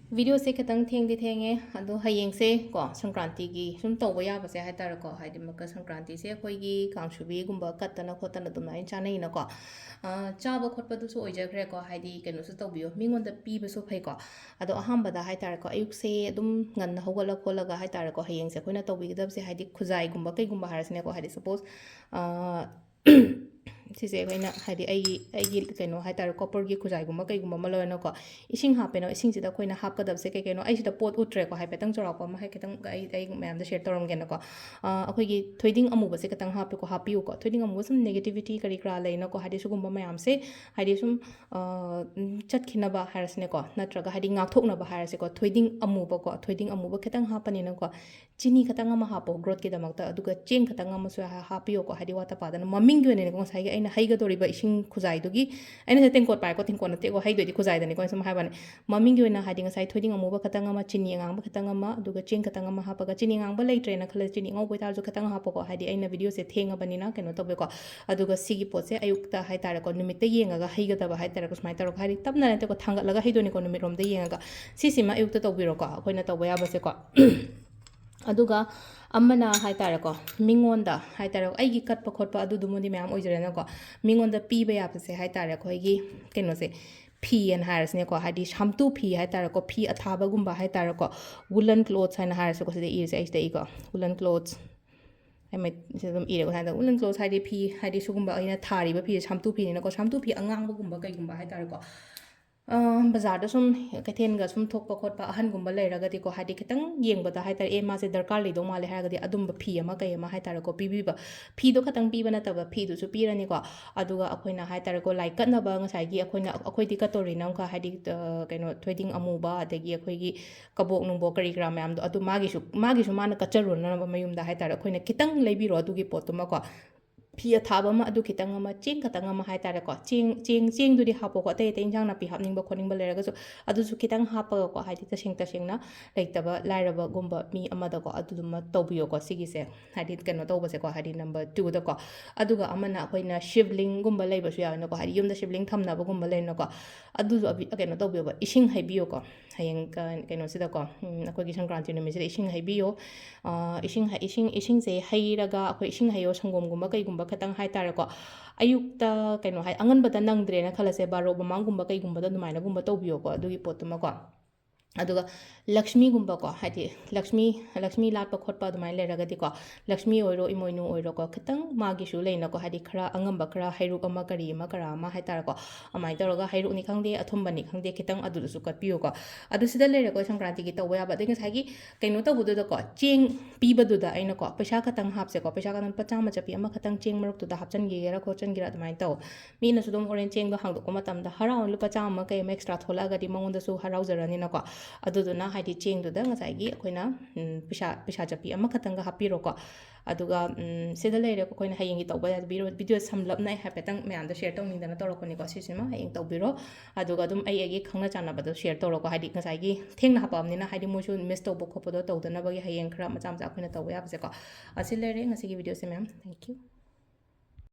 video से खतंग थेंगे थेंगे अदो हयेंग से को संक्रांति की सुम तौबा याबसे हाइतारे को हाइदि मकर संक्रांति से अखोइगी कांगसुबी गुंबा कत्तना खोतना दुमाइन चानै न को चाबा खोटपदुसु ओइजखरे को हाइदि केनुसु तौबियो मिंगोंदा पीबसु फै को अदो अहमबदा हाइतारे को अयुक से अदुम ngन हौगला खोलगा हाइतारे को हयेंग से खोइना तौबिगदबसे हाइदि खुजाई गुंबा कैगुंबा हारसने को हाइदि सपोज सिसे अखोइना हाइदि आई कनो हाइतारे कॉपर खुजाईगुंबा कैगुंबा अमा लोयना को इसिंग हापेनो इसिंगसिदा अखोइना हापकदबसे कै कैनो अइसिदा पोट उट्रे को हाइफेतंग चौरापा अमा हाइखितंग आई मैमदा शेयर तौरमगेना को अखोइगी थोइदिंग अमुबसे खतंग हापे को हापियो को थोइदिंग अमुब सम नेगेटिविटी करी क्रा लेना को हाइदि सुगुंबा मैमसे हाइदि सुम चटखिनबा हारसने को नत्रगा हाइदि ngaktoknaba हारसे को थोइदिंग अमुब खतंग हापनिना को चिनी खतंग अमा हापो ग्रोथ की दमकता अदुगा चेंग खतंग अमसु हापियो को हाइदि वाता पादन ममिंग योने को साइगे अइना हाइगदोरिबा इसिंग खुजाइदुगी अइना तेंकोट पाइको तेंकोट नते को हाइदोदि खुजाइदनि को सम हाइबाने ममिंग योना हाइदि ngasai थोइदिंग अमुब खतंग अमा चिनी ngang खतंग अमा अदुगा चेंग खतंग अमा हापगा चिनी ngang बा लेट्रेना खले चिनी ngau बोइताजु खतंग हापको हाइदि अइना वीडियो से थेंगबनिना केनो तबेको अदुगा सिगी पोसे अयुक्ता हाइतारे को निमित्ते येंगागा हाइगदबा हाइतारे को स्माइ तरो हाइदि तबना नते को थांगतलगा हाइदोनि को निमित रोमदे येंगागा सिसिमा अयुक्ता तौबिरो को अखोइना तौबा याबसे को अदुगा अमना हाइतारे को मिंगोंदा हाइतारे को आइगी कटप खोटप अदुदुमुदि मैम ओइजरेना को मिंगोंदा पीबा याबसे हाइतारे को आइगी केनोसे फी एन हारसने को हाइदि शामतु फी हाइतारे को फी अथाबगुंबा हाइतारे को वुलन क्लोथ्स हाइना हारसे को सिदे इरसे आइसते इको वुलन क्लोथ्स एमे सिदम इरे को हाइदा वुलन क्लोथ्स हाइदि फी हाइदि सुगुंबा अइना थारिबा फी शामतु फी ने को शामतु फी अंगांगबगुंबा कैगुंबा हाइतारे को बाजार सुम कैथेनगा सुम थोकपा खोटपा अहनगुंबा लेरगदि को हाइदि खितंग येंगबदा हाइतारे ए मासे दरकार लेदो माले हारगदि अदुंबा फी अमा कै अमा हाइतारे को पीबीबा फीदो खतंग पीबा नतबा फीदुसु पीरनि को अदुगा अखोइना हाइतारे को लाइक कटनबा ngसाइगी अखोइदि कटोरि नंका हाइदि कैनो थोइदिंग अमुबा अदगी अखोइगी कबोक नुंबो करी ग्रा मैम अदु मागिसु माना कचरुनबा मयुमदा हाइतारे अखोइना खितंग लेबिरो अदुगी पोतुमा को फी अथाबा अमा अदु खितंग अमा चेंग खतंग अमा हाइतारे को चेंग दुदि हापो को अतै इंजांग नापि हापनिंग खोनिंग लेरगसु अदुसु खितंग हापगा को हाइदि तसेंगना लेतबा लाइरबा गुंबा मी अमदा को अदुदुमा तौबियो को सिगिसे हाइदि कनो तौबसे को हाइदि नंबर 2 दा को अदुगा अमना अखोइना शिवलिंग गुंबा लेबसु यावना को हाइदि युमदा शिवलिंग थमनाबा गुंबा लेना को अदुसु कनो तौबियो इसिंग हाइबियो को हयेंग कनो सिदा को अखोइगी संक्रांति नुमिसे इसिंग हाइबियो इसिंग से हाइरगा अखोइ इसिंग हाइयो संगोम गुंबा कैगुंबा खतंग हाइतारे को अयुक्ता कनो हाइ अंगनबदा नंगद्रेना खलसे बारो बमांगुंबा कैगुंबदा दुमाइना गुंबा तौबियो को अदुगी पोतुमा को अदुगा लक्ष्मी गुंबा को हाइदि लक्ष्मी लाटपा खोटपा दुमाइन लेरगदि को लक्ष्मी ओइरो इमोइनु ओइरो को खतंग मागिसु लेना को हाइदि खरा अंगंबा खरा हाइरुक अमा करी अमा करा अमा हाइतारे को अमाइ तौरगा हाइरुकनि खंगदे अथुंबनि खंगदे खितंग अदुदुसु कटपियो को अदुसिदा लेरे को संक्रांति की तौबा याबा दे ngसाइगी कैनो तौबुदुदा को चेंग पीबदुदा अइना को पैसा खतंग हापसे को पैसा खतंग पचामा चपी अमा खतंग चेंग मरुक्तुदा हापचनगेरा खोचनगेरा दुमाइन तौ मीना सुदुम होरेन चेंग दो हांगदो को मतमदा हराउन लुपा चामा कै एक्स्ट्रा थोलागदि मंगोंदसु हराउजरनिना को अदुदुना हाइदि चेंगदुदा ngसाइगी अखोइना पैसा चपी अमा खतंग हापिरो को अदुगा सिदा लेरे को कोइना हयेंगी तौबा वीडियो समलपना हापेतंग मैमदा शेयर तौनिंदना तौरकोनि को सिसिमा हयेंग तौबिरो अदुगा दुम आई खंगना चानाबदो शेयर तौरको हाइदि ngसाइगी थेंगना हापामनिना हाइदि मोइसु मिस तौबो खोपदो तौदनबगी हयेंग खरा मचा मचा अखोइना तौबा याबसे को असि लेरे ngasiगी वीडियो से मैम थैंक यू